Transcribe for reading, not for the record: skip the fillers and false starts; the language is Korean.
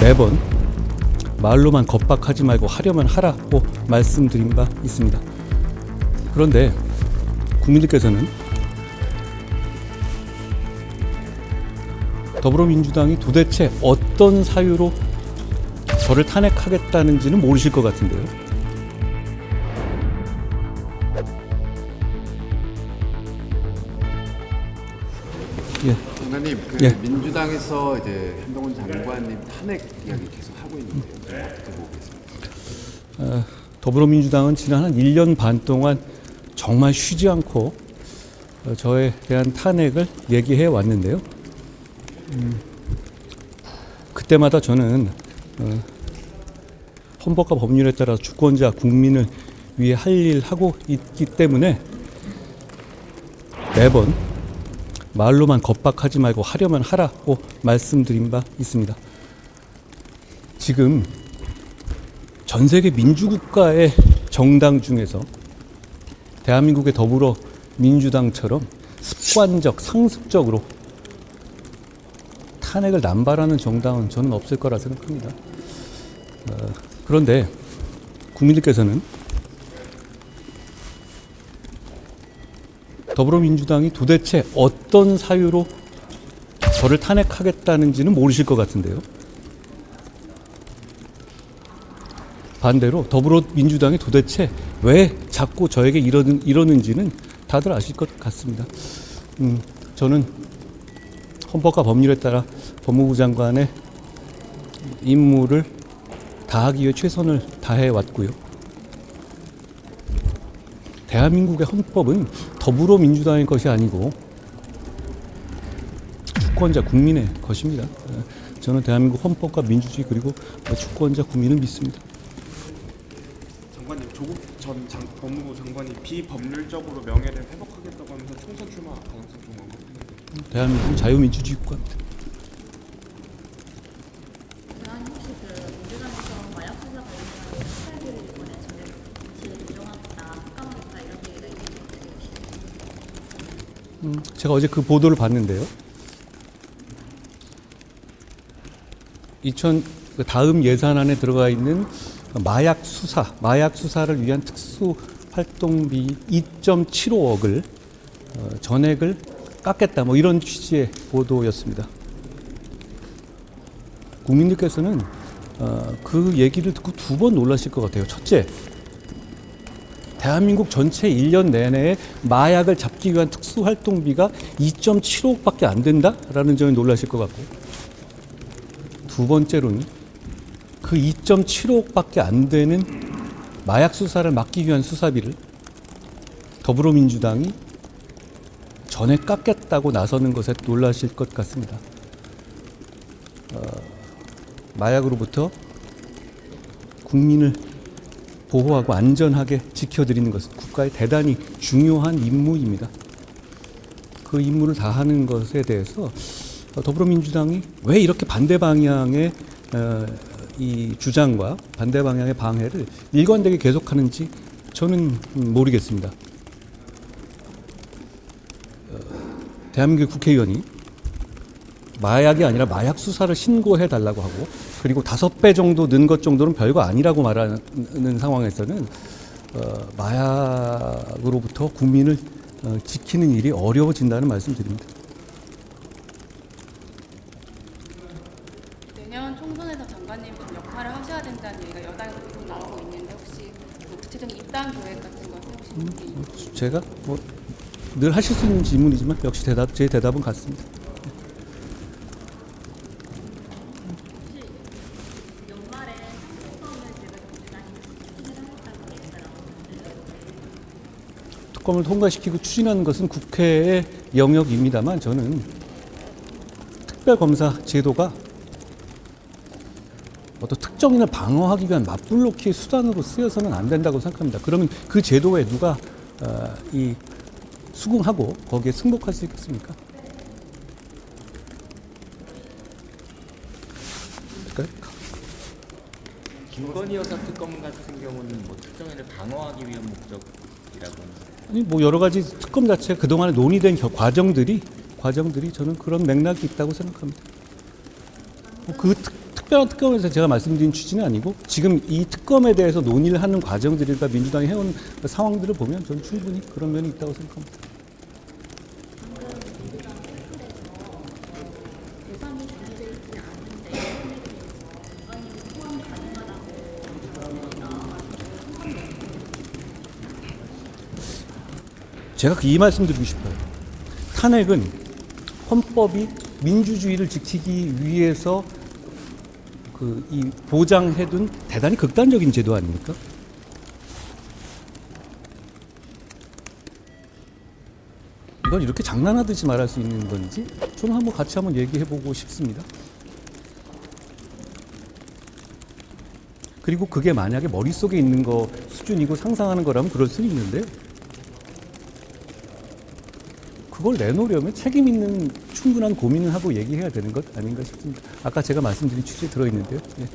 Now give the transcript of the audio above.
매번 말로만 겁박하지 말고 하려면 하라고 말씀드린 바 있습니다. 그런데 국민들께서는 더불어민주당이 도대체 어떤 사유로 저를 탄핵하겠다는지는 모르실 것 같은데요. 예. 장관님, 예. 민주당에서 이제 한동훈 장관님 탄핵 이야기 계속 하고 있는데요. 좀 어떻게 보고 계십니까? 더불어민주당은 지난 한 1년 반 동안 정말 쉬지 않고 저에 대한 탄핵을 얘기해 왔는데요. 그때마다 저는 헌법과 법률에 따라 주권자 국민을 위해 할 일 하고 있기 때문에 매번 말로만 겁박하지 말고 하려면 하라고 말씀드린 바 있습니다. 지금 전 세계 민주국가의 정당 중에서 대한민국의 더불어민주당처럼 습관적, 상습적으로 탄핵을 남발하는 정당은 저는 없을 거라 생각합니다. 그런데 국민들께서는 더불어민주당이 도대체 어떤 사유로 저를 탄핵하겠다는지는 모르실 것 같은데요. 반대로 더불어민주당이 도대체 왜 자꾸 저에게 이러는지는 다들 아실 것 같습니다. 저는 헌법과 법률에 따라 법무부 장관의 임무를 다하기 위해 최선을 다해 왔고요. 대한민국의 헌법은 더불어민주당의 것이 아니고 주권자 국민의 것입니다. 저는 대한민국 헌법과 민주주의 그리고 주권자 국민을 믿습니다. 장관님, 조국 전 법무부 장관이 비법률적으로 명예를 회복하겠다고 하면서 총선 출마 가능성 좀 많거든요. 대한민국은 자유민주주의 국가입니다. 혹시 민주당에서 마약 수사 관련한 수사기를 이번에 전액 인정하겠다, 특감하겠다 이런 얘기가 있는지 제가 어제 그 보도를 봤는데요. 다음 예산안에 들어가 있는 마약 수사를 위한 특수 활동비 2.75억을 전액을 깎겠다, 뭐 이런 취지의 보도였습니다. 국민들께서는 그 얘기를 듣고 두 번 놀라실 것 같아요. 첫째, 대한민국 전체 1년 내내 마약을 잡기 위한 특수활동비가 2.75억밖에 안 된다라는 점에 놀라실 것 같고, 두 번째로는 그 2.75억밖에 안 되는 마약 수사를 막기 위한 수사비를 더불어민주당이 전액 깎겠다고 나서는 것에 놀라실 것 같습니다. 마약으로부터 국민을 보호하고 안전하게 지켜드리는 것은 국가의 대단히 중요한 임무입니다. 그 임무를 다하는 것에 대해서 더불어민주당이 왜 이렇게 반대 방향의 이 주장과 반대 방향의 방해를 일관되게 계속하는지 저는 모르겠습니다. 대한민국 국회의원이 마약이 아니라 마약 수사를 신고해 달라고 하고, 그리고 5배 정도 는 것 정도는 별거 아니라고 말하는 상황에서는 마약으로부터 국민을 지키는 일이 어려워진다는 말씀드립니다. 내년 총선에서 장관님 좀 역할을 하셔야 된다는 얘기가 여당에서 계속 나오고 있는데, 혹시 뭐 구체적인 입당 계획 같은 것은 혹시 제가 뭐 늘 하실 수 있는 질문이지만 역시 제 대답은 같습니다. 연말에 특검을 지금 민주당이 추진하겠다고 얘기가 나오는데 특검을 통과시키고 추진하는 것은 국회의 영역입니다만, 저는 특별검사 제도가 어떤 특정인을 방어하기 위한 맞불놓기의 수단으로 쓰여서는 안 된다고 생각합니다. 그러면 그 제도에 누가 수긍하고 거기에 승복할 수 있겠습니까? 김건희 여사 특검 같은 경우는 뭐 특정인을 방어하기 위한 목적이라고 아니 뭐 여러 가지 특검 자체 그동안에 논의된 과정들이 저는 그런 맥락이 있다고 생각합니다. 그 특별한 특검에서 제가 말씀드린 취지는 아니고 지금 이 특검에 대해서 논의를 하는 과정들과 민주당이 해온 상황들을 보면 저는 충분히 그런 면이 있다고 생각합니다. 대상이 정해져 있지 않은데 장관님이 소환 가능하다고 제가 이 말씀 드리고 싶어요. 탄핵은 헌법이 민주주의를 지키기 위해서 이 보장해둔 대단히 극단적인 제도 아닙니까? 이걸 이렇게 장난하듯이 말할 수 있는 건지 저는 같이 한번 얘기해보고 싶습니다. 그리고 그게 만약에 머릿속에 있는 거 수준이고 상상하는 거라면 그럴 수는 있는데 그걸 내놓으려면 책임 있는 충분한 고민을 하고 얘기해야 되는 것 아닌가 싶습니다. 아까 제가 말씀드린 취지에 들어있는데요. 예.